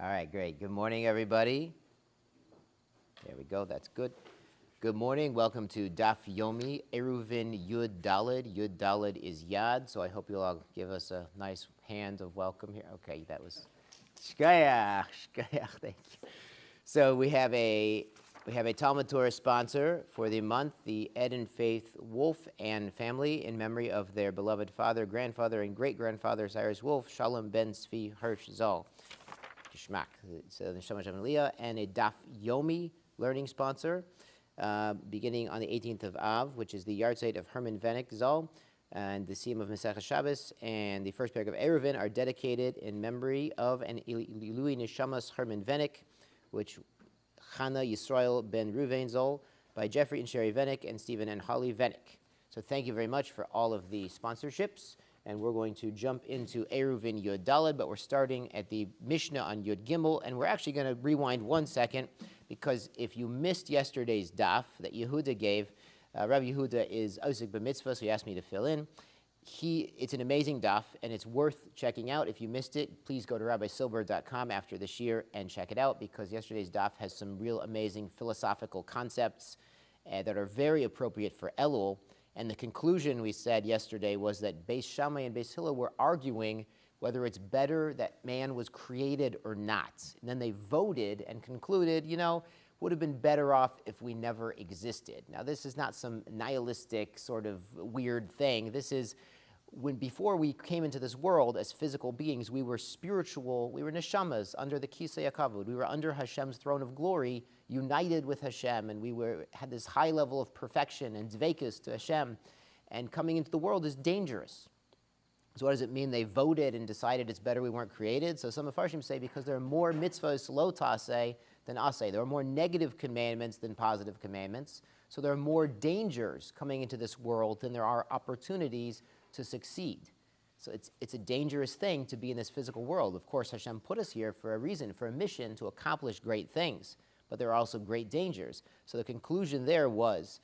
All right, great. Good morning, everybody. There we go. That's good. Good morning. Welcome to Daf Yomi, Eruvin Yud Daled is Yad. So I hope you'll all give us a nice hand of welcome here. Okay, that was Shkayach. Thank you. So we have a Talmud Torah sponsor for the month, the Ed and Faith Wolf and family, in memory of their beloved father, grandfather, and great-grandfather Cyrus Wolf, Shalom Ben Tzvi Hirsch Zal. Shmak. So the Shamash Aliyah, and a Daf Yomi learning sponsor, beginning on the 18th of Av, which is the yahrzeit of Herman Venek Zal, and the Siyum of Masechah Shabbos, and the first paragraph of Eruvin are dedicated in memory of an Ilui Neshamas Herman Venek, which Chana Yisrael Ben Ruvain Zal, by Jeffrey and Sherry Venek and Stephen and Holly Venek. So thank you very much for all of the sponsorships. And we're going to jump into Eruvin Yud Daled, but we're starting at the Mishnah on Yud Gimel, and we're actually going to rewind 1 second, because if you missed yesterday's daf that Yehuda gave, Rabbi Yehuda is Osik b'mitzvah, so he asked me to fill in. It's an amazing daf, and it's worth checking out. If you missed it, please go to rabbisilber.com after this year and check it out, because yesterday's daf has some real amazing philosophical concepts that are very appropriate for Elul. And the conclusion we said yesterday was that Beis Shammai and Beis Hillel were arguing whether it's better that man was created or not. And then they voted and concluded, would have been better off if we never existed. Now, this is not some nihilistic sort of weird thing. This is before we came into this world as physical beings, we were spiritual, we were neshamas under the Kisei HaKavod. We were under Hashem's throne of glory, united with Hashem, and we had this high level of perfection and dveikus to Hashem. And coming into the world is dangerous. So what does it mean? They voted and decided it's better we weren't created. So some Mefarshim say because there are more mitzvahs lo taseh than aseh. There are more negative commandments than positive commandments. So there are more dangers coming into this world than there are opportunities to succeed. So it's a dangerous thing to be in this physical world. Of course, Hashem put us here for a reason, for a mission to accomplish great things. But there are also great dangers. So the conclusion there was,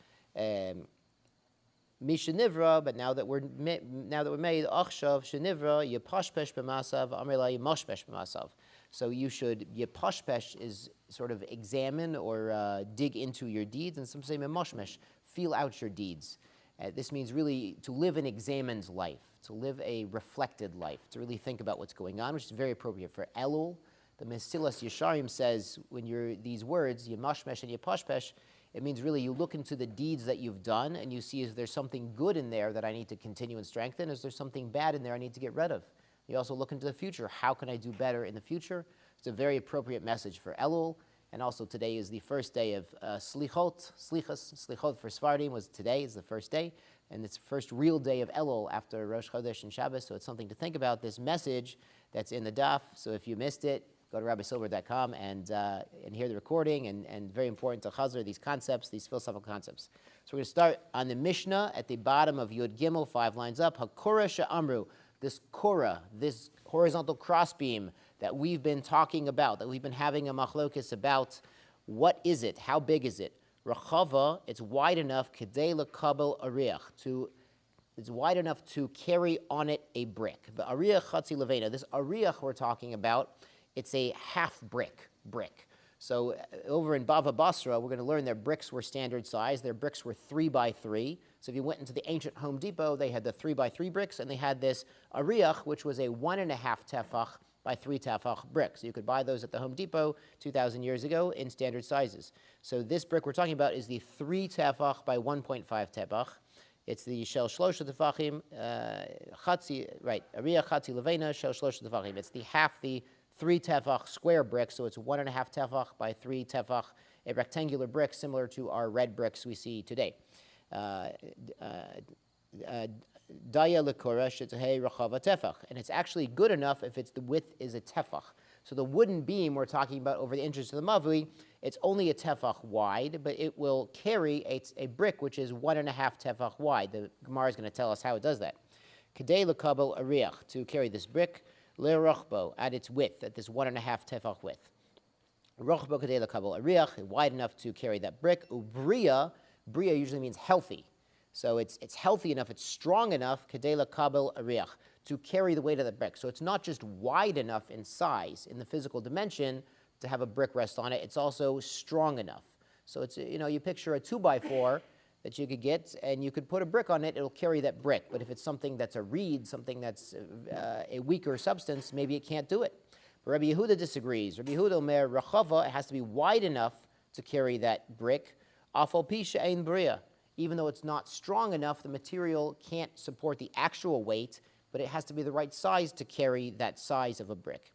Mishnivra, but now that we're made, Achshav Shenivra, Yepashpesh b'masav, Amrila Yemashpesh b'masav. So you should, Yepashpesh is sort of examine or dig into your deeds, and some say Memashmesh, feel out your deeds. This means really to live an examined life, to live a reflected life, to really think about what's going on, which is very appropriate for Elul. The Mesilas Yesharim says, when you're these words, Yemashmesh and Yepashpesh, it means really you look into the deeds that you've done and you see if there's something good in there that I need to continue and strengthen, is there something bad in there I need to get rid of. You also look into the future. How can I do better in the future? It's a very appropriate message for Elul. And also today is the first day of Slichot. Slichot for Sfardim was today, is the first day. And it's the first real day of Elul after Rosh Chodesh and Shabbos. So it's something to think about, this message that's in the daf. So if you missed it, go to rabbisilber.com and hear the recording. And very important to chazar these concepts, these philosophical concepts. So we're going to start on the Mishnah at the bottom of Yud Gimel, 5 lines up. Hakora she'amru, this korah, this horizontal crossbeam that we've been talking about, that we've been having a machlokes about. What is it? How big is it? Rachava, it's wide enough, kedei lekabel ariach, it's wide enough to carry on it a brick. The ariach chatzi levena, this ariach we're talking about, it's a half brick. So over in Bava Basra, we're going to learn their bricks were standard size. Their bricks were 3 by 3. So if you went into the ancient Home Depot, they had the 3 by 3 bricks, and they had this ariach, which was a 1.5 tefach by 3 tefach brick. So you could buy those at the Home Depot 2,000 years ago in standard sizes. So this brick we're talking about is the 3 tefach by 1.5 tefach. It's the shel shlosha tefachim, chatzi, right, ariach chatzi levena, shel shlosha tefachim. It's the 3 tefach square brick, so it's 1.5 tefach by 3 tefach, a rectangular brick similar to our red bricks we see today. Daya lekora shetahei rachava tefach, and it's actually good enough if the width is a tefach. So the wooden beam we're talking about over the inches of the mavui, it's only a tefach wide, but it will carry a brick which is 1.5 tefach wide. The Gemara is going to tell us how it does that. Kedei lekabel ariach, to carry this brick. Le'rochbo, at its width, at this 1.5 tefach width. Rochbo kedei lekabel ariach, wide enough to carry that brick. Ubria, bria usually means healthy. So it's healthy enough, it's strong enough, kedei lekabel ariach, to carry the weight of the brick. So it's not just wide enough in size, in the physical dimension, to have a brick rest on it. It's also strong enough. So it's, you picture a 2x4 that you could get, and you could put a brick on it, it'll carry that brick. But if it's something that's a reed, something that's a weaker substance, maybe it can't do it. But Rabbi Yehuda disagrees. Rabbi Yehuda omer rachava, it has to be wide enough to carry that brick. Afal pi she'ein bria. Even though it's not strong enough, the material can't support the actual weight, but it has to be the right size to carry that size of a brick.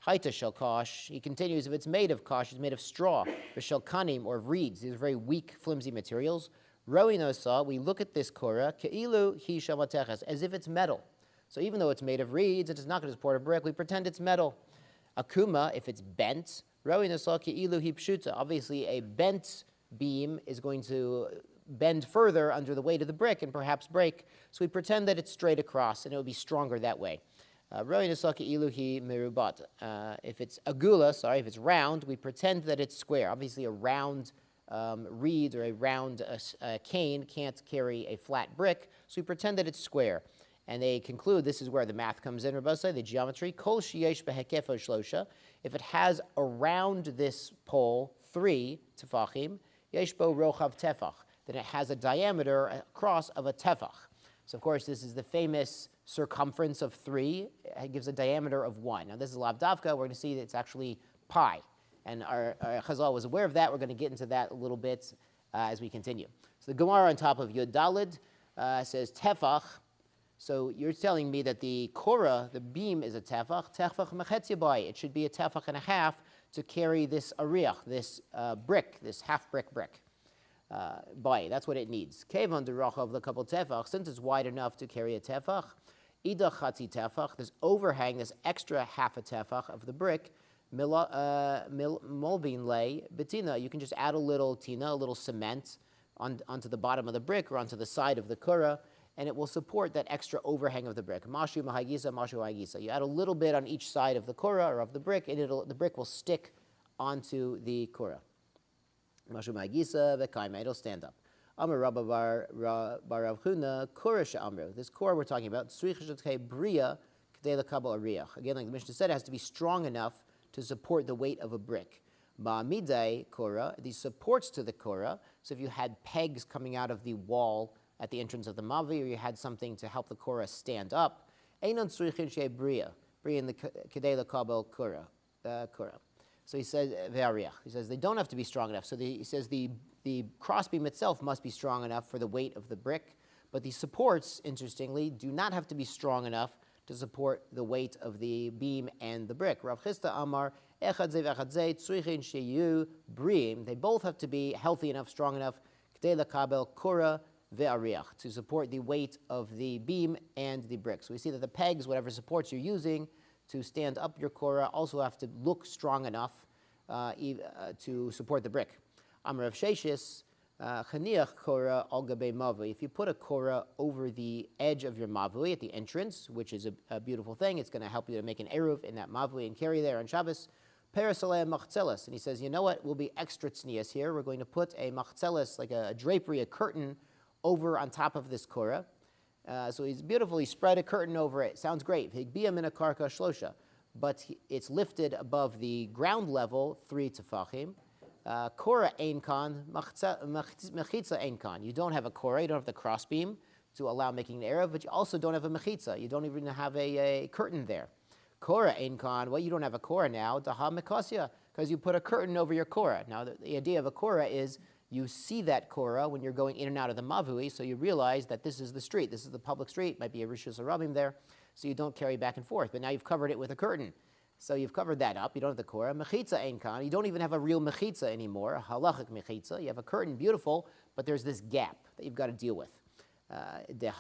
Haita shel kosh, he continues, if it's made of kosh, it's made of straw, or shel kanim, or of reeds. These are very weak, flimsy materials. Roinosa, we look at this korah, ke'ilu hi shamateches, as if it's metal. So even though it's made of reeds, it is not going to support a brick, we pretend it's metal. Akuma, if it's bent, roinosa ke'ilu hi pshuta. Obviously, a bent beam is going to bend further under the weight of the brick and perhaps break. So we pretend that it's straight across, and it will be stronger that way. Roinosa ke'ilu hi merubat. If it's agula, if it's round, we pretend that it's square. Obviously, a round reed or a round cane can't carry a flat brick, so we pretend that it's square. And they conclude, this is where the math comes in, Rabbi, the geometry. Kol sheyesh behekefo shlosha. If it has around this pole 3 tefachim, yesh bo rochav tefach, then it has a diameter across of a tefach. So of course, this is the famous circumference of 3. It gives a diameter of 1. Now this is lav davka. We're going to see that it's actually pi. And our Chazal was aware of that. We're going to get into that a little bit as we continue. So the Gemara on top of Yud Daled says tefach. So you're telling me that the korah, the beam, is a tefach. Tefach mechetzi bai. It should be a tefach and a half to carry this ariach, this brick, this half-brick brick. Bai, that's what it needs. Kevan derachav the couple tefach. Since it's wide enough to carry a tefach, ida chatzi tefach. This overhang, this extra half a tefach of the brick. Molbin lay betina. You can just add a little tina, a little cement onto the bottom of the brick or onto the side of the korah, and it will support that extra overhang of the brick. Mashu mahagisa, mashu mahagisa. You add a little bit on each side of the korah or of the brick, and the brick will stick onto the korah. Mashu mahagisa v'kaima. It'll stand up. Amar Rabba bar Rav Huna korah she'amru. This korah we're talking about tzrich shetchei bria k'dei lekabel ariach. Again, like the Mishnah said, it has to be strong enough to support the weight of a brick. Ba'amidai korah, these supports to the korah. So if you had pegs coming out of the wall at the entrance of the mavi, or you had something to help the korah stand up, einon tzrichin shei bria in the kedei lekabel korah. So he says ve'ariach. He says they don't have to be strong enough. So he says the crossbeam itself must be strong enough for the weight of the brick, but the supports, interestingly, do not have to be strong enough to support the weight of the beam and the brick. Rav Chisda Amar, echad ze v'echad ze, tzrichin sheyu briim. They both have to be healthy enough, strong enough, k'dei lekabel korah ve'ariach, to support the weight of the beam and the brick. So we see that the pegs, whatever supports you're using to stand up your korah, also have to look strong enough to support the brick. Amar Rav Sheshis, chaniach korah al gabei mavui. If you put a korah over the edge of your mavui at the entrance, which is a beautiful thing, it's going to help you to make an eruv in that mavui and carry there on Shabbos. Parasalei machzelas, and he says, you know what? We'll be extra tznius here. We're going to put a machzelas, like a drapery, a curtain, over on top of this korah. So he's beautifully spread a curtain over it. Sounds great. Higbiyam in a karka shlosha, but it's lifted above the ground level 3 tefachim. Korah ein kan, mechitza ein kan. You don't have a korah, you don't have the crossbeam to allow making an eruv, but you also don't have a mechitza. You don't even have a curtain there. Korah ein kan, well, you don't have a korah now, daha mekasya, because you put a curtain over your korah. Now, the idea of a korah is you see that korah when you're going in and out of the mavui, so you realize that this is the street, this is the public street, might be a rishus harabim there, so you don't carry back and forth. But now you've covered it with a curtain. So you've covered that up. You don't have the korah. Mechitza ein kan. You don't even have a real mechitza anymore, a halachic mechitza. You have a curtain, beautiful, but there's this gap that you've got to deal with. Because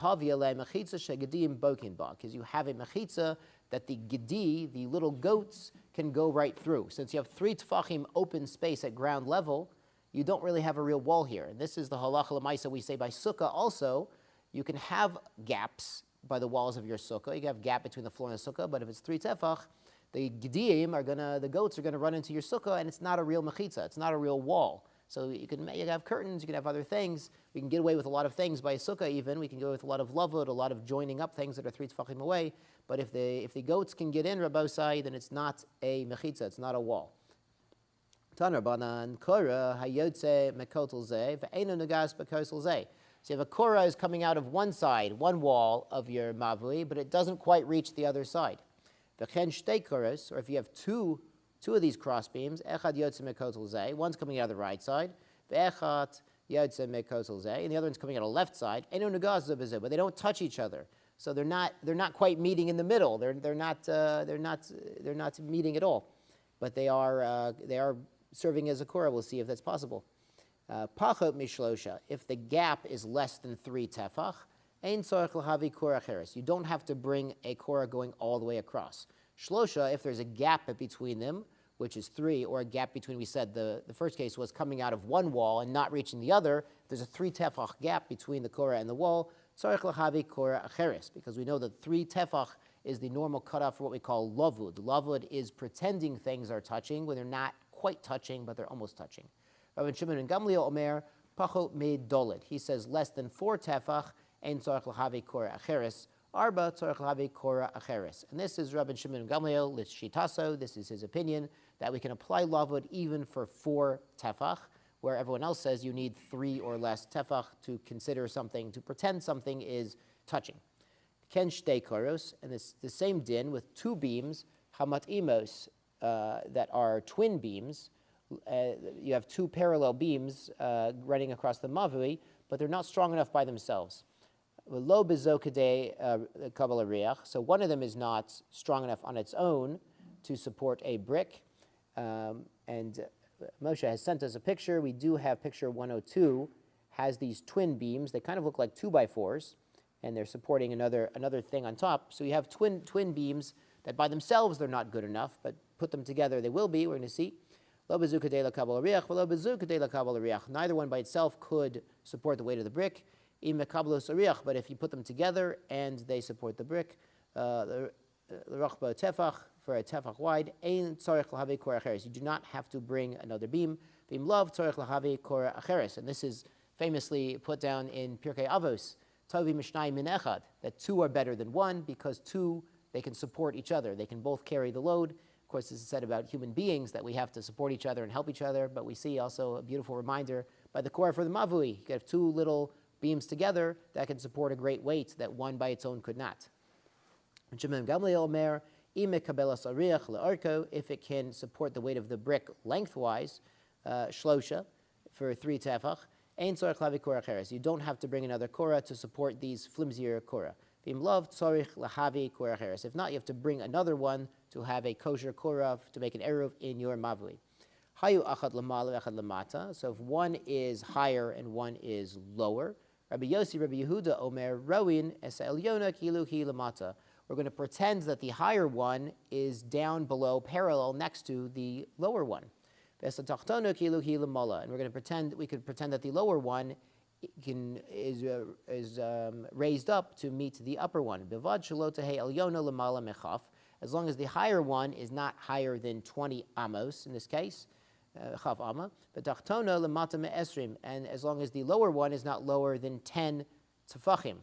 you have a mechitza that the gedi, the little goats, can go right through. Since you have 3 tefachim open space at ground level, you don't really have a real wall here. And this is the halacha l'maisa we say by sukkah also. You can have gaps by the walls of your sukkah. You can have a gap between the floor and the sukkah, but if it's 3 tefach, the goats are gonna run into your sukkah, and it's not a real mechitza. It's not a real wall. So you can have curtains, you can have other things. We can get away with a lot of things by a sukkah even. We can go with a lot of lavud, a lot of joining up things that are 3 tefachim away. But if the goats can get in, Rabbosai, then it's not a mechitza, it's not a wall. Taner banan kora hayotze mekotel zeh ve'enu nagas bekotel zeh. So you have a kora is coming out of one side, one wall of your mavui, but it doesn't quite reach the other side. V'chen shtei koros, or if you have two of these cross beams, echad yotze mekotel zeh, one's coming out of the right side, ve'echad yotze mekotel zeh, and the other one's coming out of the left side. Enu nagas bezeh, but they don't touch each other. So they're not quite meeting in the middle. They're not meeting at all, but they are serving as a korah. We'll see if that's possible. Pachot mishlosha. If the gap is less than 3 tefach, ein tzorich l'havi korah cheres. You don't have to bring a korah going all the way across. Shlosha, if there's a gap between them, which is 3, or a gap between, we said the first case was coming out of one wall and not reaching the other. If there's a 3 tefach gap between the korah and the wall, tzorich l'havi korah cheres, because we know that 3 tefach is the normal cutoff for what we call lavud. Lavud is pretending things are touching when they're not quite touching, but they're almost touching. Rabbi Shimon and Gamliel Omer, pachot meid dolid. He says less than 4 tefach, ein tzorich l'havi korah acheres, arba tzorich l'havi korah acheres. And this is Rabbi Shimon and Gamliel, l'shitaso, this is his opinion, that we can apply lavud even for 4 tefach, where everyone else says you need 3 or less tefach to consider something, to pretend something is touching. Ken shtei koros, and it's the same din with 2 beams, hamat imos, that are twin beams. You have 2 parallel beams running across the mavui, but they're not strong enough by themselves. Lo bezokadei kabbalah riach. So one of them is not strong enough on its own to support a brick. And Moshe has sent us a picture. We do have picture 102, has these twin beams. They kind of look like 2x4s, and they're supporting another thing on top. So you have twin beams that by themselves they're not good enough, but put them together they will be. We're going to see. Neither one by itself could support the weight of the brick. But if you put them together and they support the brick, for a tefach wide, you do not have to bring another beam. And this is famously put down in Pirkei Avos, that 2 are better than 1, because 2, they can support each other. They can both carry the load. Of course, this is said about human beings, that we have to support each other and help each other, but we see also a beautiful reminder by the korah for the mavui. You have 2 little beams together that can support a great weight that one by its own could not. If it can support the weight of the brick lengthwise, shlosha, for 3 tefach, you don't have to bring another korah to support these flimsier korah. If not, you have to bring another one to have a kosher korah to make an eruv in your mavui. So if one is higher and one is lower, Rabbi Yossi, Rabbi Yehuda, Omer, Roin, Esa Elyona, Kilu Hi Lamata. We're going to pretend that the higher one is down below, parallel next to the lower one. And we're going to pretend, we could pretend that the lower one is raised up to meet the upper one. As long as the higher one is not higher than 20 amos, in this case, chav amma, and as long as the lower one is not lower than 10 tefachim.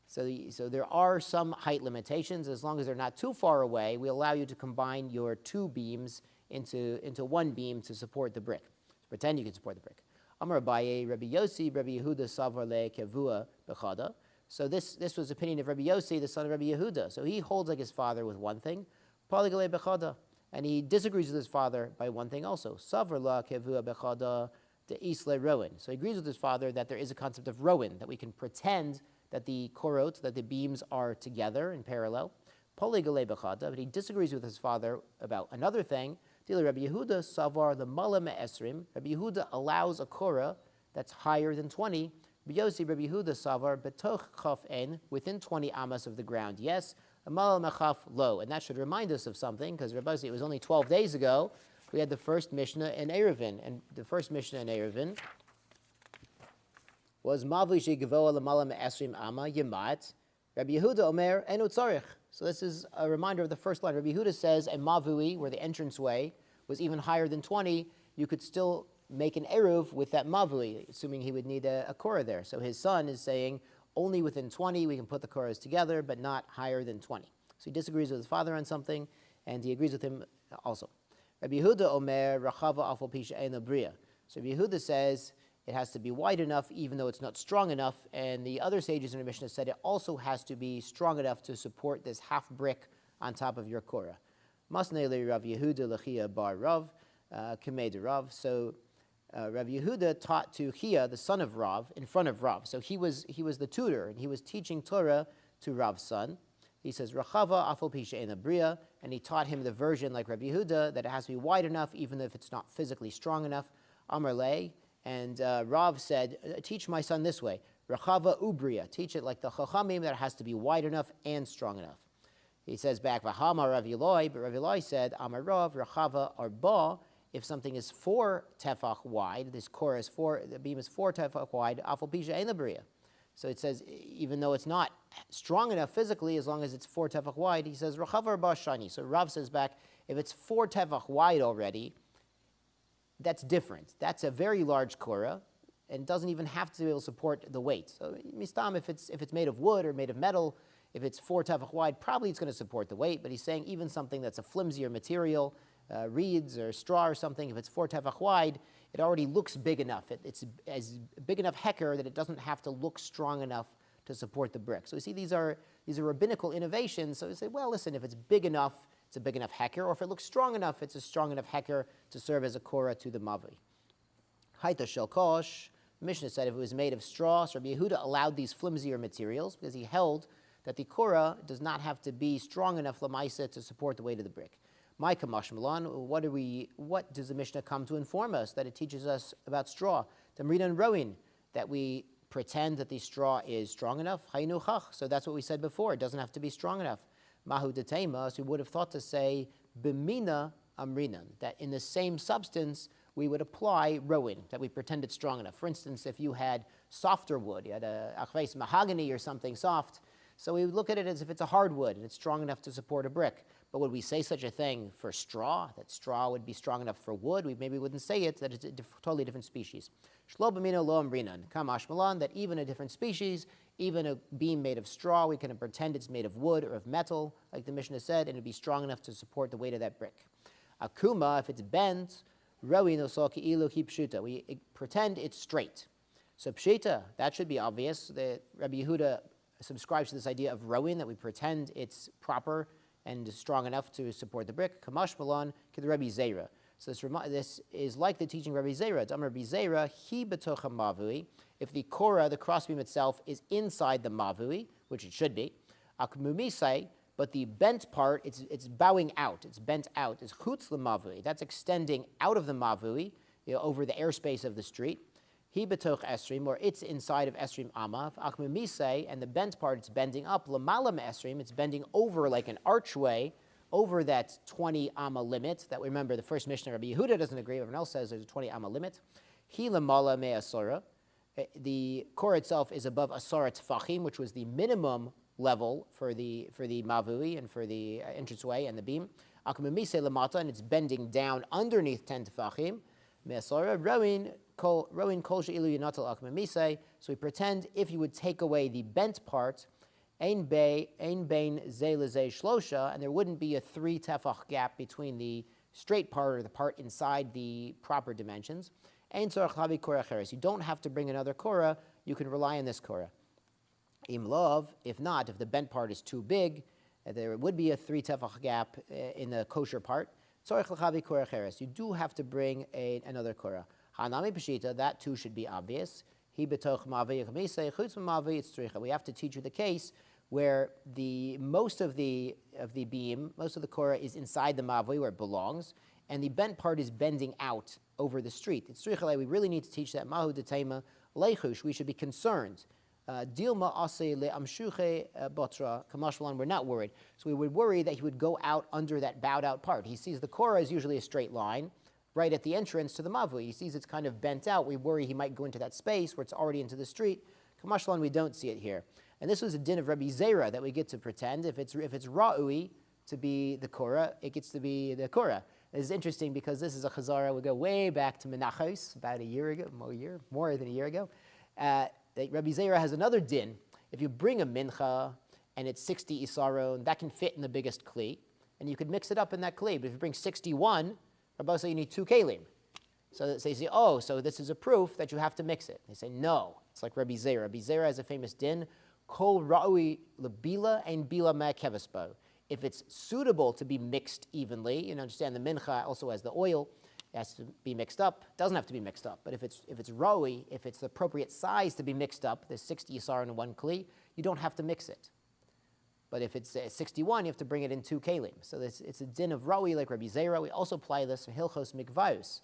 So there are some height limitations. As long as they're not too far away, we allow you to combine your 2 beams into one beam to support the brick. So pretend you can support the brick. Amar Abaye, Rabbi Yossi, Rabbi Yehuda, Savar le Kevua Bechada. So this was the opinion of Rabbi Yossi, the son of Rabbi Yehuda. So he holds like his father with one thing, Paligale Bechada, and he disagrees with his father by one thing also. Savar la Kevua Bechada de Isle Rowan. So he agrees with his father that there is a concept of Rowan, that we can pretend that the korot, that the beams are together in parallel. Paligale Bechada, but he disagrees with his father about another thing. Rabbi Yehuda savar the mala me'esrim. Rabbi Yehuda allows a korah that's higher than 20. Rabbi Yehuda savar betoch chaf en, within 20 amas of the ground. Yes, a mala mechaf low. And that should remind us of something, because Rabbi Yossi, it was only 12 days ago, we had the first Mishnah in Eruvin. And the first Mishnah in Eruvin was Mavli she'gevoa l'mala me'esrim ama yemat. Rabbi Yehuda omer enu tzarich. So this is a reminder of the first line. Rabbi Yehuda says a mavui, where the entranceway was even higher than 20, you could still make an Eruv with that Mavui, assuming he would need a Korah there. So his son is saying, only within 20 we can put the Korahs together, but not higher than 20. So he disagrees with his father on something, and he agrees with him also. Rabbi Yehuda Omer, Rachava Afal Pisha Eina Bria. So Rabbi Yehuda says it has to be wide enough, even though it's not strong enough, and the other sages in the Mishnah said it also has to be strong enough to support this half brick on top of your Korah. Masnei Rav Yehuda Lechia Bar Rav, Kamei de Rav. So Rav Yehuda taught to Chia, the son of Rav, in front of Rav. So he was the tutor, and he was teaching Torah to Rav's son. He says, Rachava Afal Pisha Eina Bria, and he taught him the version like Rabbi Yehuda, that it has to be wide enough, even if it's not physically strong enough. Amar Lei, and Rav said, teach my son this way, Rachava Ubria, teach it like the Chachamim, that it has to be wide enough and strong enough. He says back, Vahama Rav Eloi, but Rav Eloi said, Amar Rav, Rachava Arba, if something is 4 tefach wide, this core is 4, the beam is 4 tefach wide, Afal Pisha Eina Bria. So it says, even though it's not strong enough physically, as long as it's 4 tefach wide, he says, Rachava Arba Shani. So Rav says back, if it's 4 tefach wide already, that's different. That's a very large korah, and doesn't even have to be able to support the weight. So mistam, if it's made of wood or made of metal, if it's 4 tefach wide, probably it's going to support the weight. But he's saying even something that's a flimsier material, reeds or straw or something, if it's 4 tefach wide, it already looks big enough. It's as big enough hecker that it doesn't have to look strong enough to support the brick. So you see, these are rabbinical innovations. So you say, well, listen, if it's big enough, it's a big enough hecker, or if it looks strong enough, it's a strong enough hecker to serve as a korah to the mavi. Haita shel kosh, the Mishnah said if it was made of straw, so Rabbi Yehuda allowed these flimsier materials because he held that the korah does not have to be strong enough lamaisa to support the weight of the brick. My kamash malan, what does the Mishnah come to inform us that it teaches us about straw? Tamrina and rowing, that we pretend that the straw is strong enough. Haynu chach, so that's what we said before. It doesn't have to be strong enough. Mahu detema, so we would have thought to say bimina amrinan, that in the same substance we would apply rowing, that we pretend it's strong enough. For instance, if you had softer wood, you had a achveis mahogany or something soft, so we would look at it as if it's a hardwood and it's strong enough to support a brick. But would we say such a thing for straw, that straw would be strong enough for wood? We maybe wouldn't say it, that it's a totally different species. Shlo b'mina lo amrinan, kamash malan, that even a different species, even a beam made of straw, we can pretend it's made of wood or of metal, like the Mishnah said, and it'd be strong enough to support the weight of that brick. Akuma, if it's bent, roi no so ki'ilu hi pshuta, we pretend it's straight. So pshita, that should be obvious. That Rabbi Yehuda subscribes to this idea of rowing, that we pretend it's proper and strong enough to support the brick. Kamash malan kid Rabbi Zera. So this is like the teaching Rabbi Zera. It's Rabbi Zera, he betocha mavui. If the korah, the crossbeam itself, is inside the mavui, which it should be, akmumisai, but the bent part, it's bowing out, it's bent out, is chutz lemavui. That's extending out of the mavui, over the airspace of the street. He betoch esrim, or it's inside of esrim amav. Akmumisai, and the bent part, it's bending up. Lamalam esrim, it's bending over like an archway, over that 20 amma limit. That we remember the first Mishnah, Rabbi Yehuda doesn't agree. Everyone else says there's a 20 amma limit. He lamala me asora. The core itself is above asara tefachim, which was the minimum level for the mavui and for the entranceway and the beam. Akmumisai lamata, and it's bending down underneath 10 tefachim. Me asora rowing kol she'ilu yinatal akmumisai. So we pretend if you would take away the bent part, ein bein ze lezei shlosha, and there wouldn't be a 3 tefach gap between the straight part or the part inside the proper dimensions. Ein tzorach lavi korah cheres. You don't have to bring another korah. You can rely on this korah. Im lov, if not, if the bent part is too big, there would be a 3 tefach gap in the kosher part. Tzorach lavi korah cheres. You do have to bring another korah. Hanami peshita, that too should be obvious. He betoch mavi yechmisei chutz mavi it's tzricha. We have to teach you the case where most of the beam, most of the korah is inside the mavui where it belongs, and the bent part is bending out over the street. It's tzricha. We really need to teach that mahu detema leichush. We should be concerned. Dilma ase le'amshuche botra kamashmalan. We're not worried. So we would worry that he would go out under that bowed out part. He sees the korah is usually a straight line right at the entrance to the mavui. He sees it's kind of bent out. We worry he might go into that space where it's already into the street. Kamashmalan, we don't see it here. And this was a din of Rabbi Zera that we get to pretend. If it's ra'ui to be the korah, it gets to be the korah. This is interesting because this is a chazara. We go way back to Menachos, about a year ago, more than a year ago. Rabbi Zera has another din. If you bring a mincha and it's 60 isaron, that can fit in the biggest kli, and you could mix it up in that kli. But if you bring 61, Rabbi say you need 2 kelim. So they say, oh, so this is a proof that you have to mix it. They say, no. It's like Rabbi Zera. Rabbi Zera has a famous din, kol ra'ui lebila and bila ma'kevesbo. If it's suitable to be mixed evenly, you understand the mincha also has the oil, it has to be mixed up. It doesn't have to be mixed up, but if it's ra'ui, if it's the appropriate size to be mixed up, there's 60 yisar in one kli, you don't have to mix it. But if it's 61, you have to bring it in 2 kelim. So it's a din of ra'ui like Rabbi Zera. We also apply this for hilchos mikvayos.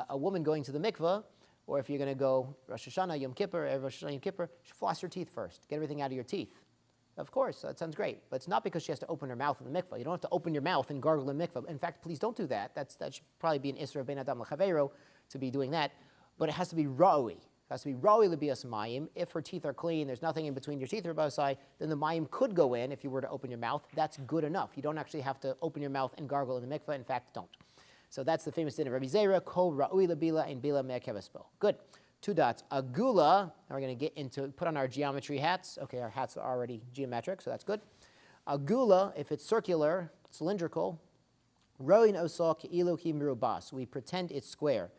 A woman going to the mikveh, or if you're going to go Rosh Hashanah, Yom Kippur, Rosh Hashanah, Yom Kippur, you should floss your teeth first. Get everything out of your teeth. Of course, that sounds great. But it's not because she has to open her mouth in the mikveh. You don't have to open your mouth and gargle in mikveh. In fact, please don't do that. That should probably be an isra ben adam l'chavero to be doing that. But it has to be ra'ui. It has to be ra'ui l'bias mayim. If her teeth are clean, there's nothing in between your teeth or b'asai, then the mayim could go in if you were to open your mouth. That's good enough. You don't actually have to open your mouth and gargle in the mikveh. In fact, don't. So that's the famous din of Rabbi Zera, kol ra'ui l'bila and bila me'akevespo. Good. 2 dots. Agula, now we're going to get into, put on our geometry hats. Okay, our hats are already geometric, so that's good. Agula, if it's circular, cylindrical, roin osa ke'ilu hi mirubas. We pretend it's square.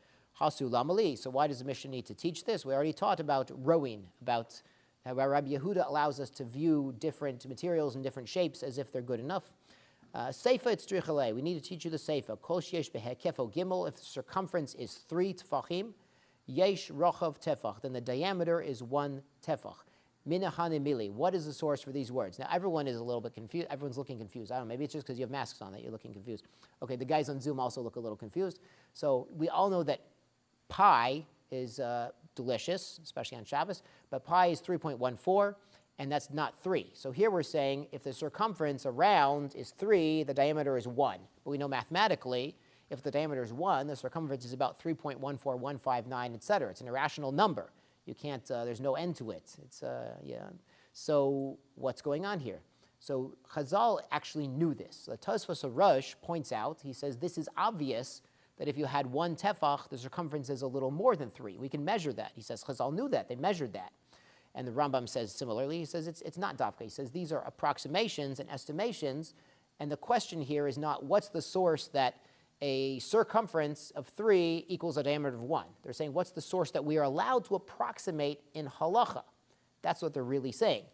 Hasu lamali. So why does the Mishnah need to teach this? We already taught about rowing, about how Rabbi Yehuda allows us to view different materials and different shapes as if they're good enough. Seifa, it's trichalei. We need to teach you the seifa. Kol sheyesh behekefo gimel. If the circumference is 3 tefachim, yesh rochav tefach, then the diameter is 1 tefach. Minahane mili. What is the source for these words? Now, everyone is a little bit confused. Everyone's looking confused. I don't know. Maybe it's just because you have masks on that you're looking confused. Okay, the guys on Zoom also look a little confused. So we all know that pi is delicious, especially on Shabbos, but pi is 3.14. And that's not 3. So here we're saying if the circumference around is 3, the diameter is 1. But we know mathematically, if the diameter is 1, the circumference is about 3.14159, et cetera. It's an irrational number. You can't, there's no end to it. It's, yeah. So what's going on here? So Chazal actually knew this. The Tosfos Rosh points out, he says, this is obvious that if you had 1 tefach, the circumference is a little more than 3. We can measure that. He says Chazal knew that. They measured that. And the Rambam says similarly, he says it's not dafka. He says these are approximations and estimations, and the question here is not what's the source that a circumference of 3 equals a diameter of 1. They're saying what's the source that we are allowed to approximate in halacha. That's what they're really saying.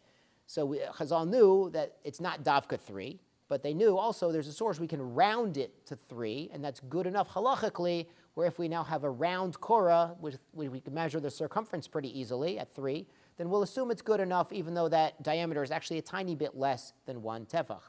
So Chazal knew that it's not dafka 3, but they knew also there's a source we can round it to 3, and that's good enough halachically, where if we now have a round korah, which we can measure the circumference pretty easily at 3, then we'll assume it's good enough even though that diameter is actually a tiny bit less than 1 tefach.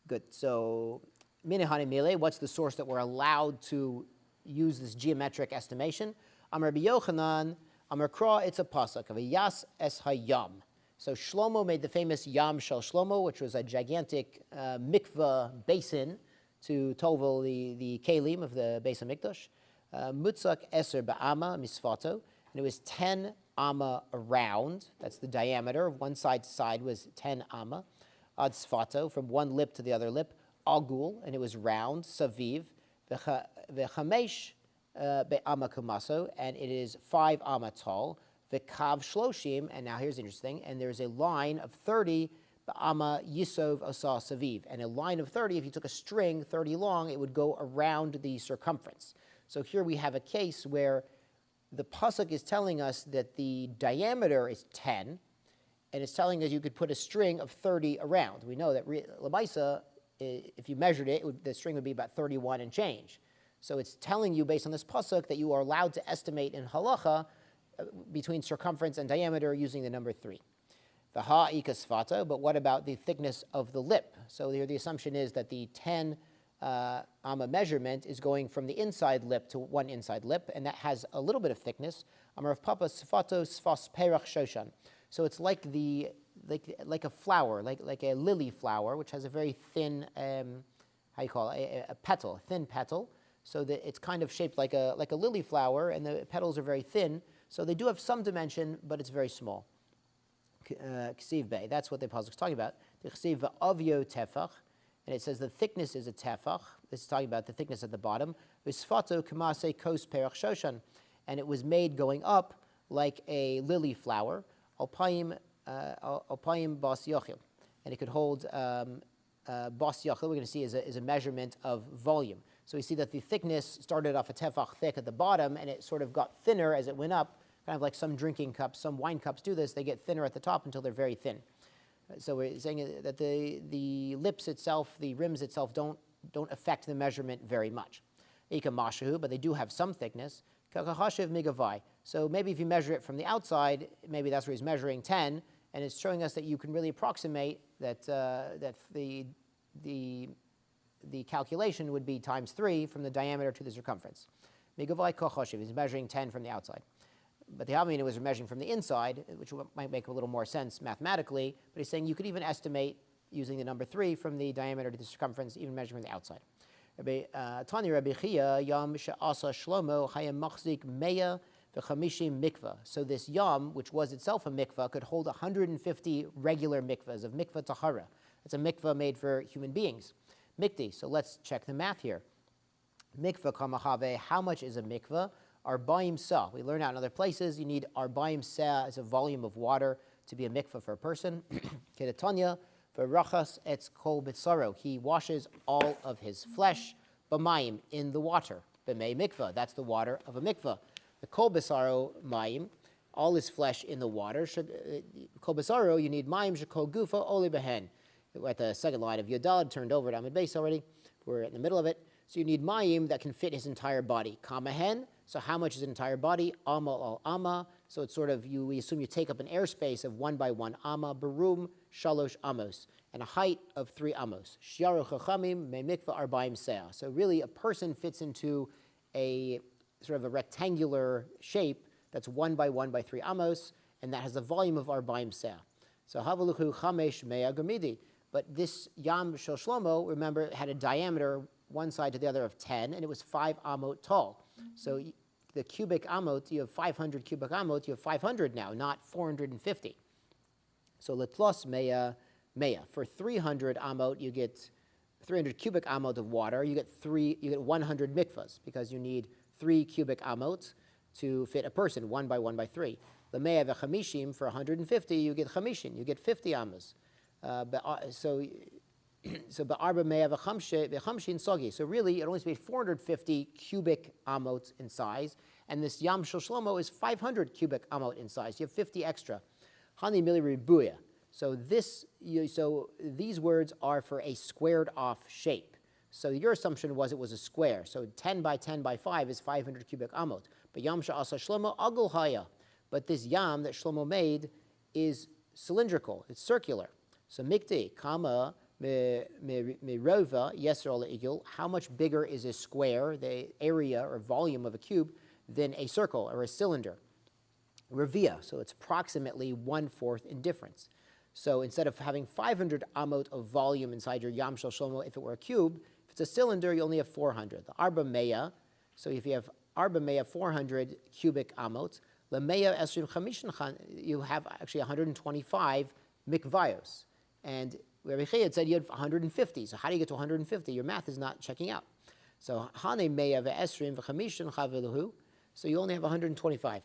Good, so minihane mile, what's the source that we're allowed to use this geometric estimation? Amar Rabbi Yochanan, Amar Kra, it's a pasuk of a yas es hayam. So Shlomo made the famous Yam Shel Shlomo, which was a gigantic mikveh basin to tovel the kelim of the Beis HaMikdash. Mutzak eser ba'ama misfato, and it was 10 amma around. That's the diameter of one side to side was 10 amma. Ad sfato, from one lip to the other lip. Agul, and it was round. Saviv, v'chamesh be'ama kumaso, and it is 5 amma tall. V'kav shloshim, and now here's interesting, and there's a line of 30 be'ama yisov osa saviv, and a line of 30, if you took a string 30 long, it would go around the circumference. So here we have a case where the pasuk is telling us that the diameter is 10, and it's telling us you could put a string of 30 around. We know that Lamaisa, if you measured it, the string would be about 31 and change. So it's telling you, based on this pasuk, that you are allowed to estimate in halacha between circumference and diameter using the number 3. V'ha ikasfata, but what about the thickness of the lip? So here the assumption is that the 10 amma measurement is going from the inside lip to one inside lip, and that has a little bit of thickness. Amar of Papa sfato sfas perach shoshan. So it's like a flower, like a lily flower, which has a very thin, how you call it, a petal, a thin petal. So that it's kind of shaped like a lily flower, and the petals are very thin. So they do have some dimension, but it's very small. Ksiv Bey, that's what the pasuk is talking about. The Ksiv avyo tefach. and it says the thickness is a tefach. This is talking about the thickness at the bottom. V'sfato kamase kos perach shoshan, and it was made going up like a lily flower. Alpayim bas yochil, and it could hold bas yochil. We're going to see is a measurement of volume. So we see that the thickness started off a tefach thick at the bottom, and it sort of got thinner as it went up, kind of like some drinking cups, some wine cups do this. They get thinner at the top until they're very thin. So we're saying that the lips itself, the rims itself, don't affect the measurement very much. But they do have some thickness. So maybe if you measure it from the outside, maybe that's where he's measuring 10, and it's showing us that you can really approximate that the calculation would be times 3 from the diameter to the circumference. He's measuring 10 from the outside. But the Havamina was measuring from the inside, which might make a little more sense mathematically, but he's saying you could even estimate using the number 3 from the diameter to the circumference, even measuring the outside. Tani Rabbi Chia, Yam she'asa Shlomo hayam machzik meya v'chamishim mikvah. So this yam, which was itself a mikvah, could hold 150 regular mikvahs of mikvah tahara. It's a mikvah made for human beings. Mikti. So let's check the math here. Mikvah kamahave. How much is a mikvah? Arbaim sa. We learn out in other places you need arbaim sa as a volume of water to be a mikvah for a person. Kedatanya. V'rachas etz kol b'tzaro. He washes all of his flesh, b'mayim, in the water. B'mei mikvah. That's the water of a mikvah. The kol b'tzaro mayim, all his flesh in the water. Kol b'tzaro, you need mayim shekol gufa oli behen. We're at the second line of Yodad, turned over at Amid Beis already. We're in the middle of it. So you need mayim that can fit his entire body. Kamahen. So how much is his entire body? Amma al amma. So it's sort of, we assume you take up an airspace of 1 by 1 amma, barum, shalosh amos, and a height of 3 amos. Shiaru chachamim me mikvah arbaim seah. So really a person fits into a sort of a rectangular shape that's 1 by 1 by 3 amos, and that has a volume of arbaim seah. So havaluchu chamesh mea gamidi. But this yam shel Shlomo, remember, had a diameter one side to the other of 10, and it was 5 amot tall. So the cubic amot, you have 500 cubic amot, you have 500 now, not 450. So letlos mea. For 300 amot, you get 300 cubic amot of water. You get 100 mikvahs because you need 3 cubic amot to fit a person, 1 by 1 by 3. The mea v'chamishim, for 150, you get chamishin, you get 50 amos. So ba'arba mea v'chamshin sogi. So really, it only made 450 cubic amot in size, and this yam shel Shlomo is 500 cubic amot in size. You have 50 extra. Hani mili ribuya. So these words are for a squared off shape. So your assumption was it was a square. So 10 by 10 by 5 is 500 cubic amot. But yam she'asa Shlomo agul haya. But this yam that Shlomo made is cylindrical. It's circular. So mikti kama mirova yeser le'igul. How much bigger is a square, the area or volume of a cube, than a circle or a cylinder? Revia. So it's approximately 1/4 in difference. So instead of having 500 amot of volume inside your yam shel Shlomo, if it were a cube, if it's a cylinder, you only have 400. The arba mea, so if you have arba mea 400 cubic amot, the mea esrim chamishin, you have actually 125 mikvayos. And Rabbi Chia said you had 150. So how do you get to 150? Your math is not checking out. So hane mea ve'esrim v'chamishin chaviluhu. So you only have 125.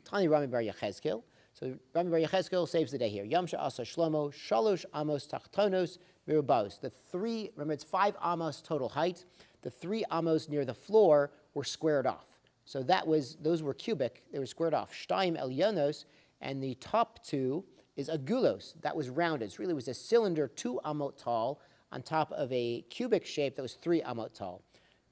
Tani Rami bar Yechezkel. So Rami bar Yechezkel saves the day here. Yam she'asa Shlomo shalosh amos tachtonos mirubaos. The 3, remember it's 5 amos total height. The 3 amos near the floor were squared off. So those were cubic. They were squared off. Shtaim elyonos, and the top 2 is agulos. That was rounded. So really it was a cylinder 2 amot tall on top of a cubic shape that was 3 amot tall.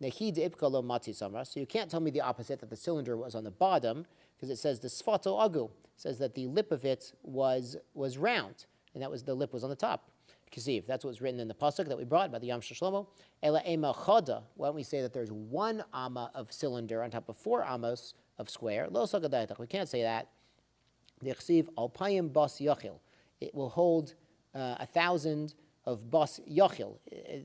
Nehid ipka lo mati samra. So you can't tell me the opposite, that the cylinder was on the bottom, because it says the sfato agu. It says that the lip of it was round, and the lip was on the top. Kisiv. That's what's written in the pasuk that we brought by the Yam Shel Shlomo. Ela ema chada. Why don't we say that there's 1 amma of cylinder on top of 4 amos of square? Lo sagadaytach. We can't say that. The chsiv alpayim bas yachil. It will hold 1,000 of bas yachil.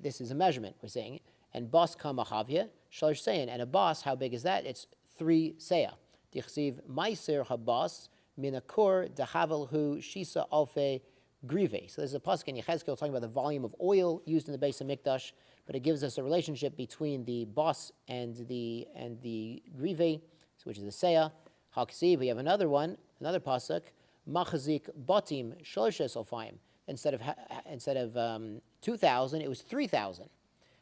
This is a measurement, we're saying. And bas kamahavya shalosh seyin. And a bas, how big is that? It's 3 seah. The chsiv meiser habas minakor dahavel hu shisa alfe grive. So there's a pasuk in Yechezkel talking about the volume of oil used in the Beis Hamikdash, but it gives us a relationship between the bos and the grive, which is the seah. Haksiv, we have another pasuk, machazik batim shoshes alfayim. Instead of 2,000, it was 3,000.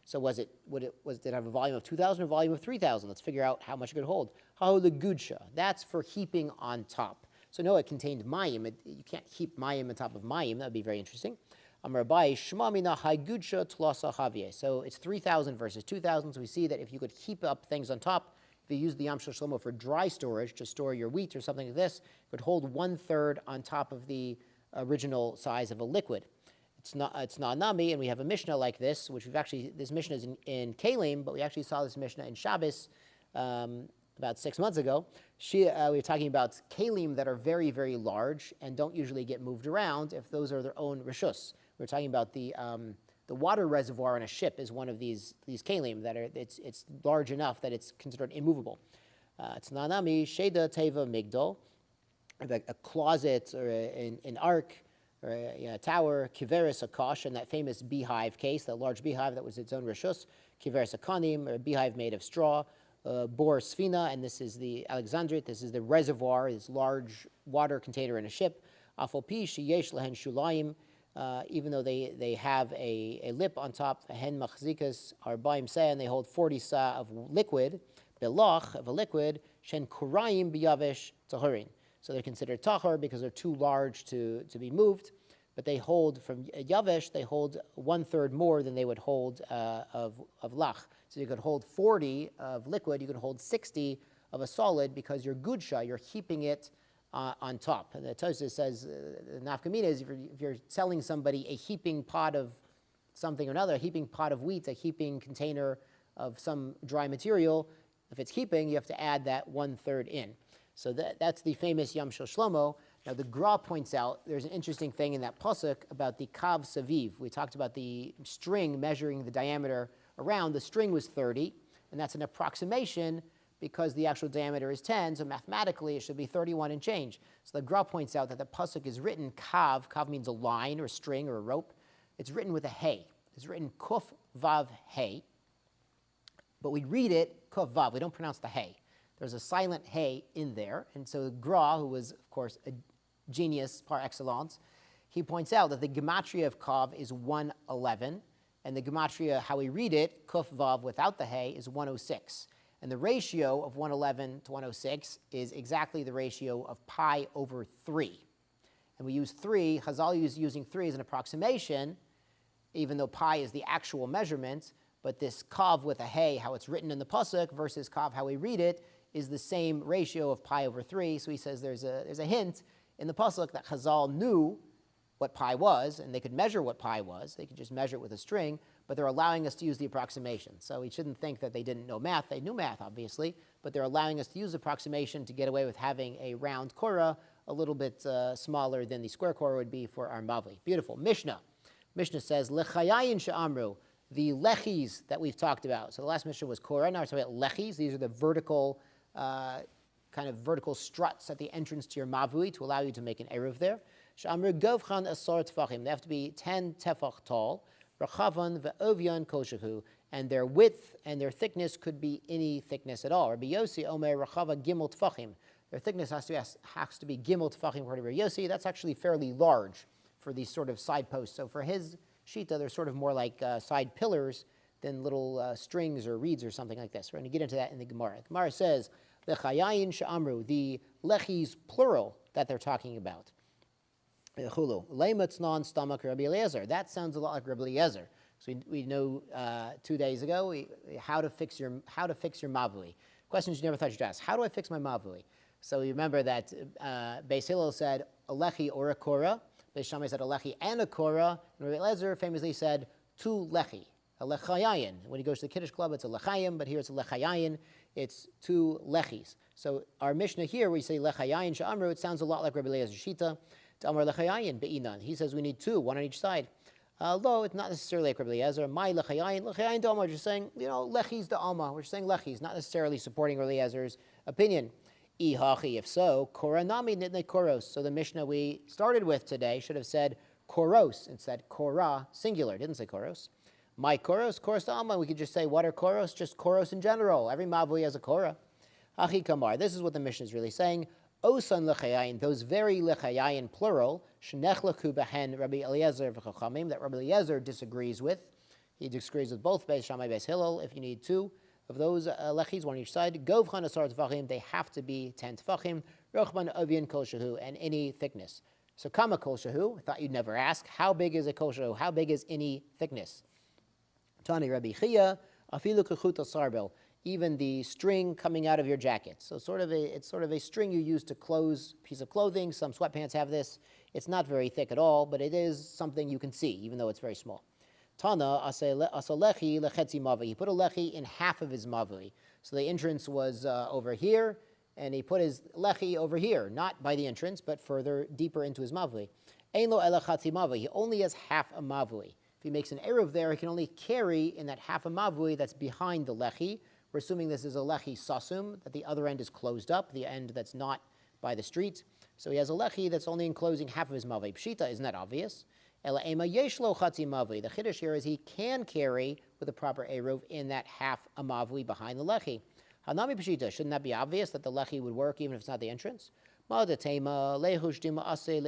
So did it have a volume of 2,000 or a volume of 3,000? Let's figure out how much it could hold. How the gudsha, that's for heaping on top. So no, it contained mayim. You can't heap mayim on top of mayim. That would be very interesting. Amar Abai, shma mina hai gudsha tlasa havye. So it's 3,000 versus 2,000. So we see that if you could heap up things on top, if you use the Yam Shel Shlomo for dry storage, to store your wheat or something like this, it would hold 1/3 on top of the original size of a liquid. It's not nami, and we have a Mishnah like this, which this Mishnah is in Kalim, but we actually saw this Mishnah in Shabbos about 6 months ago. We were talking about Kalim that are very, very large and don't usually get moved around if those are their own rishus. We were talking about the water reservoir on a ship is one of these Kalim that it's large enough that it's considered immovable. It's not nami, sheda teva migdol, a closet or an ark, or a tower, kiveris akash, and that famous beehive case, that large beehive that was its own rishus, kiveris akanim, or a beehive made of straw, bor sfina, and this is the Alexandrite, this is the reservoir, this large water container in a ship, afal pi sheyesh lehen shulayim, even though they have a lip on top, hen machzikas arbaim seh, and they hold 40 sa of liquid, belach, of a liquid, shen kurayim biyavesh tahurin. So they're considered tahor because they're too large to be moved, but they hold, from yavesh, they hold 1/3 more than they would hold of lach. So you could hold 40 of liquid, you could hold 60 of a solid because you're gudsha, you're heaping it on top. And the Tosfos says, the nafkamina is if you're selling somebody a heaping pot of something or another, a heaping pot of wheat, a heaping container of some dry material, if it's heaping, you have to add that 1/3 in. So that's the famous Yam Shel Shlomo. Now the Gra points out there's an interesting thing in that pasuk about the kav saviv. We talked about the string measuring the diameter around. The string was 30, and that's an approximation because the actual diameter is 10, so mathematically it should be 31 and change. So the Gra points out that the pasuk is written kav. Kav means a line or a string or a rope. It's written with a hey. It's written kuf vav hey, but we read it kuf vav. We don't pronounce the hey. There's a silent hey in there, and so Gra, who was, of course, a genius par excellence, he points out that the gematria of kav is 111, and the gematria, how we read it, kuf vav without the hey, is 106. And the ratio of 111 to 106 is exactly the ratio of pi over 3. And we use 3, Chazal is using 3 as an approximation, even though pi is the actual measurement, but this kav with a hey, how it's written in the pasuk, versus kav, how we read it, is the same ratio of pi over 3. So he says there's a hint in the pasuk that Chazal knew what pi was, and they could measure what pi was. They could just measure it with a string, but they're allowing us to use the approximation. So we shouldn't think that they didn't know math. They knew math, obviously, but they're allowing us to use approximation to get away with having a round korah a little bit smaller than the square korah would be for our mavli. Beautiful. Mishnah. Mishnah says, lechayayin she'amru, the lechis that we've talked about. So the last Mishnah was korah. Now we're talking about lechis. These are the vertical kind of vertical struts at the entrance to your mavui to allow you to make an eruv there. She'amru govchan asar tefachim. They have to be 10 tefach tall. Rachavan ve'ovyan koshahu. And their width and their thickness could be any thickness at all. Rabbi Yossi omer rachava gimel tefachim. Their thickness has to be gimel tefachim according to Rabbi Yossi. That's actually fairly large for these sort of side posts. So for his shita, they're sort of more like side pillars than little strings or reeds or something like this. We're going to get into that in the Gemara. The Gemara says, lechayayin she'amru, the lechis plural that they're talking about. Leimatznon stomach Rabbi Eliezer. That sounds a lot like Rabbi Eliezer. So we know 2 days ago how to fix your mavui. Questions you never thought you'd ask. How do I fix my mavui? So you remember that Beis Hillel said a lechi or a korah. Beis Shammai said a lechi and a korah. And Rabbi Eliezer famously said two lechi, a lechayayin. When he goes to the Kiddush Club, it's a lechayim, but here it's a lechayayin. It's two lechis. So our Mishnah here, we say lechayayin she'amru. It sounds a lot like Rabbi Eliezer shita. Amar lechayayin be'inan. He says we need two, one on each side. Although it's not necessarily like Rabbi Eliezer. My lechayayin, lechayayin to Amar. Just saying, lechis to Alma. We're saying lechis, not necessarily supporting Rabbi Eliezer's opinion. Ihachi, if so, koranami nitne koros. So the Mishnah we started with today should have said koros. It said kora, singular. It didn't say koros. My koros, koros to alma. We could just say, what are koros? Just koros in general. Every mavui has a kora. Hachi kamar. This is what the Mishnah is really saying. Osan lechayayin, those very lechayayin, plural, shenechlaku behen Rabbi Eliezer v'chachamim, that Rabbi Eliezer disagrees with. He disagrees with both Beis Shammai, Beis Hillel. If you need two of those lechis, one on each side, govchan asar tefachim, they have to be 10 tefachim, rochman avian kol shehu, and any thickness. So kama kol shehu, I thought you'd never ask, how big is a kol shehu? How big is any thickness? Tani Rabbi Chia, afilu kechut asarbel, even the string coming out of your jacket. So it's sort of a string you use to close a piece of clothing. Some sweatpants have this. It's not very thick at all, but it is something you can see, even though it's very small. Tana asalechi lechetzi mavi. He put a lechi in half of his mavi. So the entrance was over here, and he put his lechi over here, not by the entrance, but further deeper into his mavi. Ein lo elachatzi mavi. He only has half a mavi. If he makes an eruv there, he can only carry in that half a mavi that's behind the lechi. We're assuming this is a lechi sasum, that the other end is closed up, the end that's not by the street. So he has a lechi that's only enclosing half of his mavi. Pshita isn't that obvious? Ela ema yeshlo chatzi mavi. The chiddush here is he can carry with a proper eruv in that half a mavi behind the lechi. Hanami pshita, shouldn't that be obvious that the lechi would work even if it's not the entrance? Ma'adatema lehushdima ase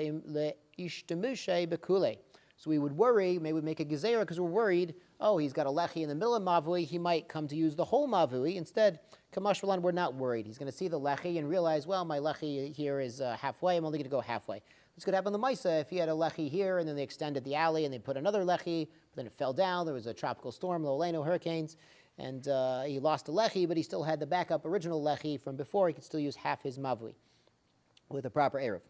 leishtamushe bekule. So we would worry, maybe we'd make a gezerah because we're worried, oh, he's got a lechi in the middle of mavui, he might come to use the whole mavui. Instead, kamash v'lan, we're not worried. He's going to see the lechi and realize, well, my lechi here is halfway, I'm only going to go halfway. This could happen in the Maisa if he had a lechi here and then they extended the alley and they put another lechi, but then it fell down, there was a tropical storm, Loleno hurricanes, and he lost a lechi, but he still had the backup original lechi from before, he could still use half his mavui with a proper eruv.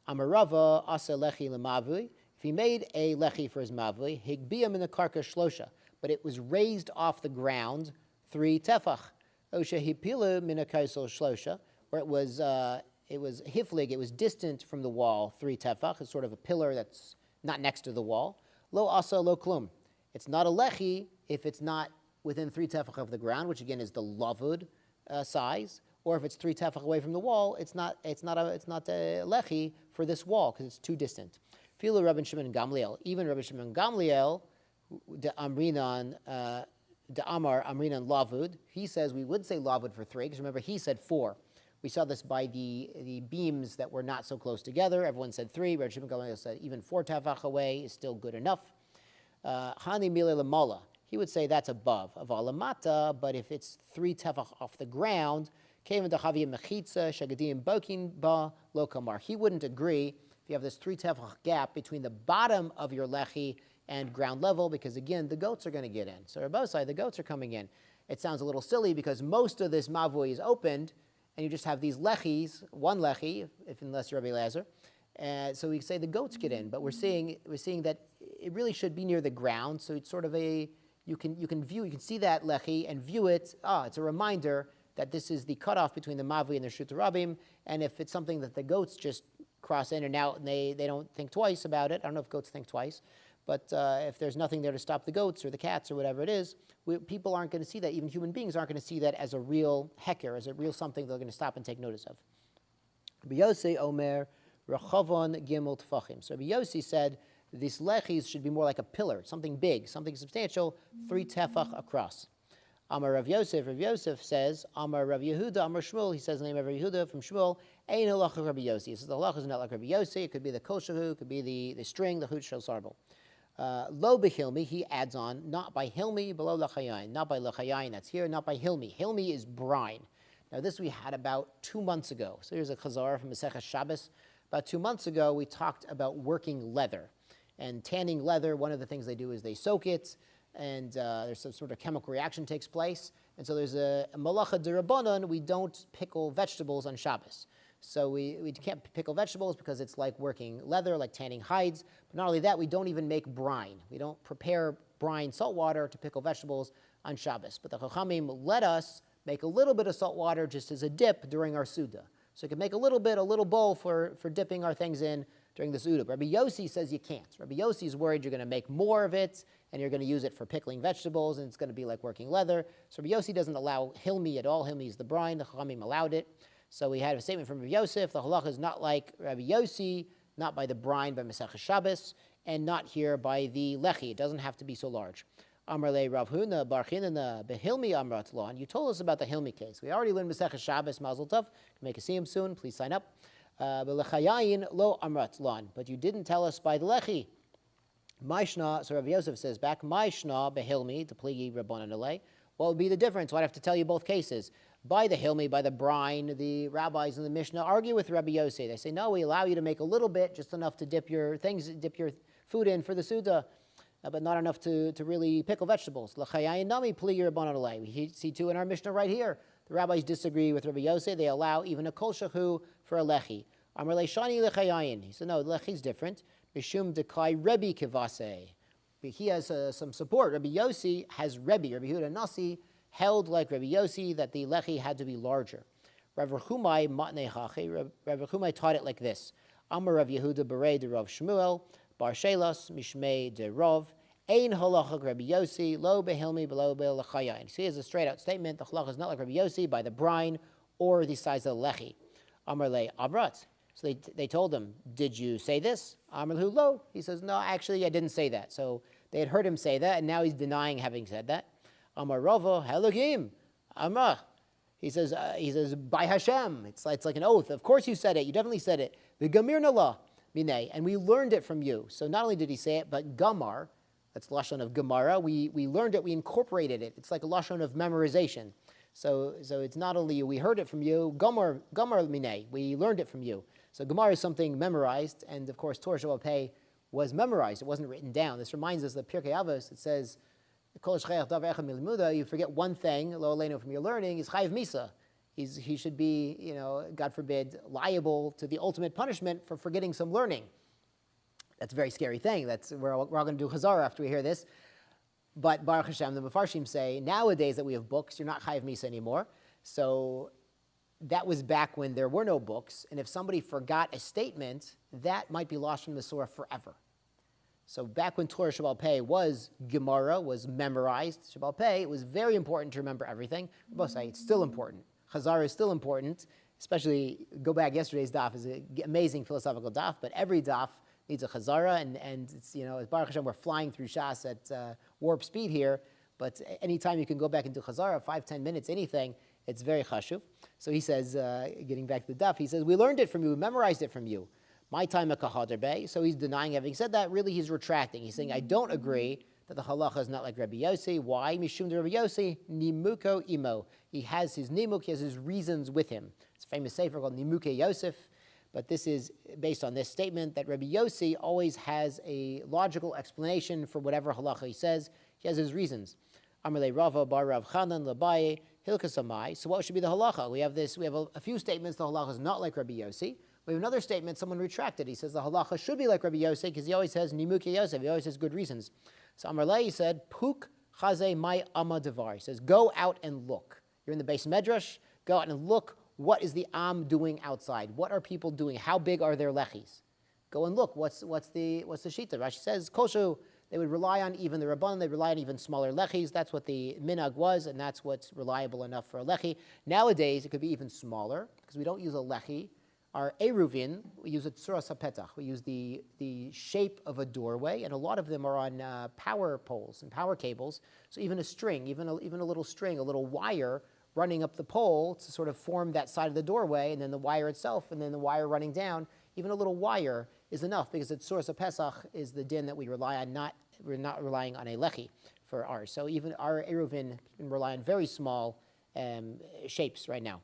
Amarava asa lechi lemavui. If he made a lechi for his mavli, higbiyam in the karka shlosha, but it was raised off the ground 3 tefach. Osha hipila min kaisel shlosha, or it was hiflig, it was distant from the wall 3 tefach. It's sort of a pillar that's not next to the wall. Lo asa lo klum. It's not a lechi if it's not within 3 tefach of the ground, which again is the lavud size. Or if it's 3 tefach away from the wall, it's not a lechi for this wall because it's too distant. Filu Rabbi Shimon and Gamliel, even Rabbi Shimon and Gamliel, de Amrinan lavud. He says we would say lavud for 3 because remember he said 4. We saw this by the beams that were not so close together. Everyone said 3. Rabbi Shimon and Gamliel said even 4 tefach away is still good enough. Hani mile lamala. He would say that's above avalamata, but if it's 3 tefach off the ground, came into chavia mechitza shagadim bokin ba lokamar. He wouldn't agree if you have this 3 tefach gap between the bottom of your lechi and ground level, because again, the goats are going to get in. So Rabbosai, the goats are coming in. It sounds a little silly because most of this mavui is opened, and you just have these lechis, one lechi, unless you're Rabbi Eliezer. So we say the goats get in, but we're seeing that it really should be near the ground. So it's sort of you can see that lechi and view it. It's a reminder that this is the cutoff between the mavui and the shuta rabim. And if it's something that the goats just cross in and out and they don't think twice about it. I don't know if goats think twice, but if there's nothing there to stop the goats or the cats or whatever it is, people aren't going to see that. Even human beings aren't going to see that as a real heker, as a real something they're going to stop and take notice of. Rabbi Yossi Omer Rechavon Gimel Tfachim. So Rabbi Yossi said these lechis should be more like a pillar, something big, something substantial, 3 tefach across. Amar Rav Yosef says, Amar Rav Yehuda, Amar Shmuel, he says the name of Rav Yehuda from Shmuel, Ein halacha Rabbi Yossi. He says the halacha is not like Rabbi Yossi, it could be the kol shehu, it could be the string, the chut shel sarbel. Lo behilmi, he adds on, not by hilmi, below lachayayin, not by lachayayin, that's here, not by hilmi. Hilmi is brine. Now this we had about 2 months ago. So here's a chazar from Masechah Shabbos. About 2 months ago, we talked about working leather. And tanning leather, one of the things they do is they soak it, and there's some sort of chemical reaction takes place. And so there's a malacha d'Rabbanan, we don't pickle vegetables on Shabbos. So we can't pickle vegetables because it's like working leather, like tanning hides. But not only that, we don't even make brine. We don't prepare brine, salt water, to pickle vegetables on Shabbos. But the Chachamim let us make a little bit of salt water just as a dip during our Suda. So you can make a little bowl for dipping our things in during the Suda. Rabbi Yossi says you can't. Rabbi Yossi is worried you're going to make more of it, and you're going to use it for pickling vegetables, and it's going to be like working leather. So Rabbi Yossi doesn't allow hilmi at all. Hilmi is the brine. The Chachamim allowed it. So we had a statement from Rabbi Yosef. The halacha is not like Rabbi Yossi, not by the brine, by Masechah Shabbos, and not here by the lechi. It doesn't have to be so large. Amrle Rav Huna Bar Chinana Behilmi Amrat Lan. You told us about the Hilmi case. We already learned Masechah Shabbos, Mazel Tov. Can make a siyum soon. Please sign up. B'lechayayin lo Amrat Lan. But you didn't tell us by the lechi. Maishna, so Rav Yosef says back, Maishna Behilmi, to pligi Rabbanan Alei. What would be the difference? Well, I'd have to tell you both cases. By the Hilmi, by the brine, the rabbis in the Mishnah argue with Rabbi Yossi. They say, no, we allow you to make a little bit, just enough to dip your food in for the Suda, but not enough to really pickle vegetables. We see too in our Mishnah right here. The rabbis disagree with Rabbi Yossi. They allow even a kol shahu for a lechi. Amar leishani lechayayin. He said, no, the lechi is different. Mishum dekai Rebbe kivase. He has some support. Rabbi Yossi has Rebbe. Rabbi Yehuda Nasi held like Rabbi Yossi that the lechi had to be larger. Rav Rechumai matnei hachi. Rav Rechumai taught it like this. Amar Rav Yehuda berei de Rav Shmuel bar shelas mishmei de Rav ein halacha Rabbi Yossi lo behilmi below belechayayin. See, it's a straight out statement. The halacha is not like Rabbi Yossi by the brine or the size of the lechi. Amar le abrat. So they told him, did you say this? Amar hu lo. He says, no, actually I didn't say that. So they had heard him say that, and now he's denying having said that. Amar Rava Halagim Amar. He says by Hashem. It's like an oath. Of course you said it. You definitely said it. The Gamir Nala Minei, and we learned it from you. So not only did he say it, but Gamar, that's the lashon of Gemara. We learned it. We incorporated it. It's like a lashon of memorization. So it's not only we heard it from you. Gamar Minei. We learned it from you. So Gemara is something memorized, and of course Torah Shabbat Pei was memorized. It wasn't written down. This reminds us of Pirkei Avos. It says, you forget one thing, lo aleinu, from your learning, is chayiv misa. He should be, God forbid, liable to the ultimate punishment for forgetting some learning. That's a very scary thing. We're all going to do chazara after we hear this. But Baruch Hashem, the Mefarshim say, nowadays that we have books, you're not chayiv misa anymore. So that was back when there were no books, and if somebody forgot a statement, that might be lost from the surah forever. So back when Torah Shabbat Pei was Gemara, was memorized, Shabbat Pei, it was very important to remember everything. Both say it's still important. Chazara is still important, especially, go back, yesterday's daf is an amazing philosophical daf, but every daf needs a chazara, and it's, as Baruch Hashem, we're flying through Shas at warp speed here, but anytime you can go back into chazara, 5-10 minutes, anything, it's very chashuv. So he says, getting back to the daf, he says, we learned it from you, we memorized it from you. My time at Kahadar Bay. So he's denying having said that. Really, he's retracting. He's saying, I don't agree that the halacha is not like Rabbi Yossi. Why? Mishum de Rabbi Yossi, nimuko imo. He has his nimuk, he has his reasons with him. It's a famous sefer called Nimuke Yosef. But this is based on this statement that Rabbi Yossi always has a logical explanation for whatever halacha he says. He has his reasons. Amalei Rava bar Rav Chanan Labaye Hilkas Amai. So what should be the halacha? We have a few statements. The halacha is not like Rabbi Yossi. We have another statement. Someone retracted. He says the halacha should be like Rabbi Yossi because he always says Nimuke Yosef. He always has good reasons. So Amar Lei said Puk Chaze Mai Amma Devar. He says go out and look. You're in the base medrash. Go out and look. What is the Am doing outside? What are people doing? How big are their lechis? Go and look. What's the shita? Rashi says koshu. They would rely on even the Rabbanan, they rely on even smaller lechis. That's what the minhag was, and that's what's reliable enough for a lechi. Nowadays, it could be even smaller, because we don't use a lechi. Our Eruvin, we use a tzuras hapetach. We use the shape of a doorway, and a lot of them are on power poles and power cables. So even a string, even a little string, a little wire running up the pole to sort of form that side of the doorway, and then the wire itself, and then the wire running down, even a little wire is enough, because the tzuras hapesach is the din that we rely on, we're not relying on a lechi for ours. So even our Eruvin can rely on very small shapes right now.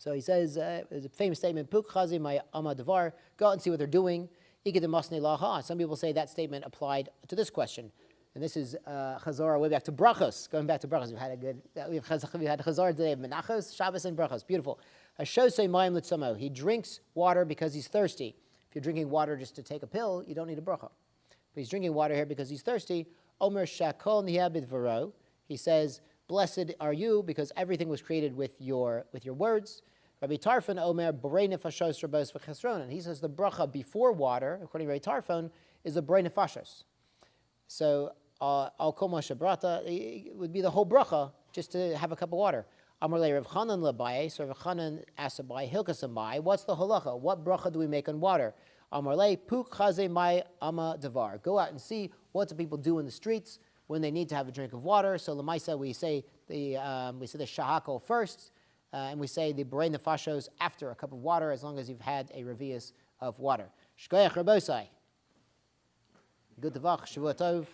So he says, there's a famous statement, Puk chazi my amma devar, go out and see what they're doing. Some people say that statement applied to this question. And this is Chazorah way back to Brachos. Going back to Brachos, we've had Chazorah today of Menachos, Shabbos, and Brachos. Beautiful. Hashosei mayim litzamo. He drinks water because he's thirsty. If you're drinking water just to take a pill, you don't need a bracha. But he's drinking water here because he's thirsty. Omer shakol niyabid varo. He says, blessed are you because everything was created with your words. Rabbi Tarfon Omer borei nefashos rabos v'chesron. And he says the bracha before water, according to Rabbi Tarfon, is a borei nefashos. So al kol ma shebrata, it would be the whole bracha just to have a cup of water. Amar le Rav Chanan labaye. So Rav Chanan asked Abaye, Hilkas Amai, what's the halacha? What bracha do we make on water? Amarle puk chaze mai ama davar. Go out and see what do people do in the streets when they need to have a drink of water. So lemaisa we say the shahakol first, and we say the borei nefashos after a cup of water, as long as you've had a revius of water. Shkoyach rabosai. Good tavach, shavua tov.